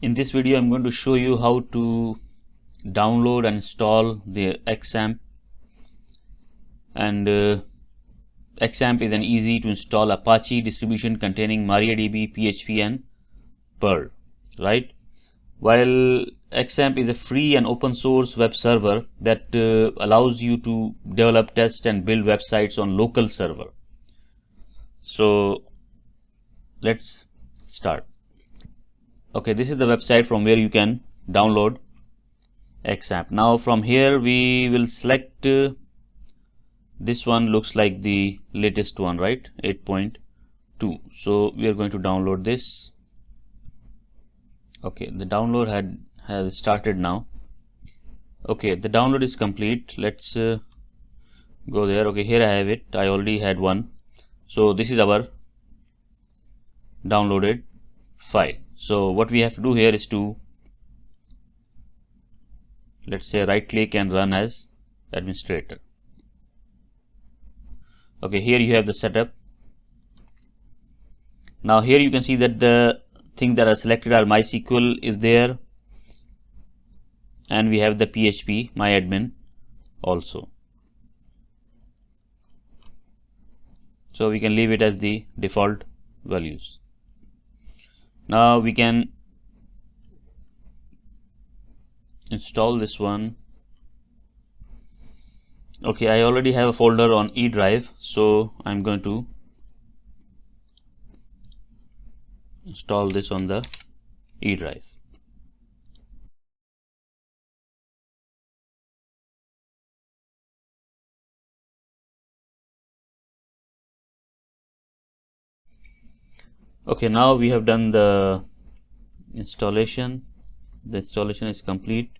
In this video I'm going to show you how to download and install the XAMPP, and XAMPP is an easy to install Apache distribution containing MariaDB, PHP and Perl, right? While XAMPP is a free and open source web server that allows you to develop, test and build websites on local server. So let's start. Okay, this is the website from where you can download XAMPP. Now from here we will select this one. Looks like the latest one, right? 8.2. so we are going to download this. Okay, the download has started now. Okay, the download is complete. Let's go there. Okay, here I have it. I already had one. So this is our downloaded file. So what we have to do here is to, let's say, right click and run as administrator. Okay, here you have the setup. Now here you can see that the things that are selected are MySQL is there, and we have the PHP myadmin also. So we can leave it as the default values. Now we can install this one. Okay, I already have a folder on E drive, so I'm going to install this on the E drive. Okay, now we have done the installation. The installation is complete.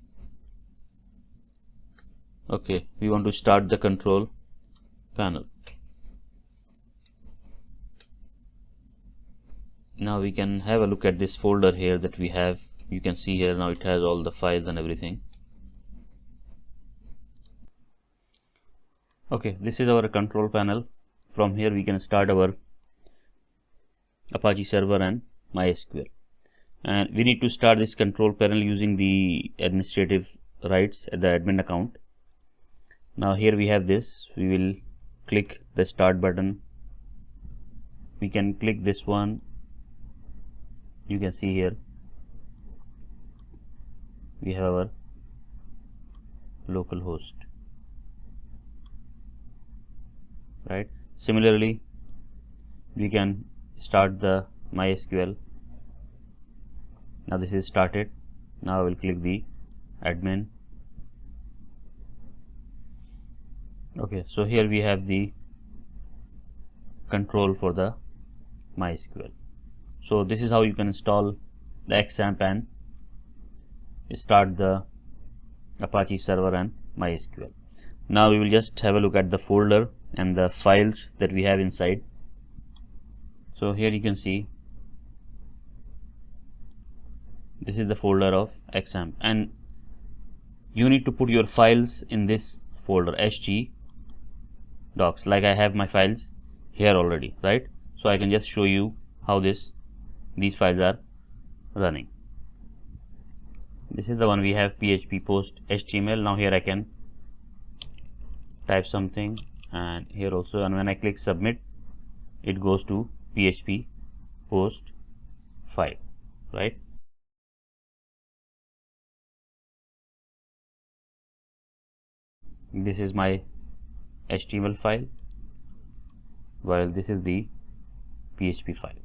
Okay, we want to start the control panel. Now we can have a look at this folder here that we have. You can see here now it has all the files and everything. Okay, this is our control panel. From here we can start our Apache server and MySQL, and we need to start this control panel using the administrative rights at the admin account. Now here we have this. We will click the start button. We can click this one. You can see here we have our local host, right? Similarly, we can start the MySQL. Now this is started. Now I will click the admin. Okay, so here we have the control for the MySQL. So this is how you can install the XAMPP and start the Apache server and MySQL. Now we will just have a look at the folder and the files that we have inside. So here you can see this is the folder of XAMPP, and you need to put your files in this folder HG docs. Like I have my files here already, right? So I can just show you how these files are running. This is the one we have, PHP post HTML. Now here I can type something, and here also, and when I click submit, it goes to PHP post file, right? This is my HTML file, while this is the PHP file.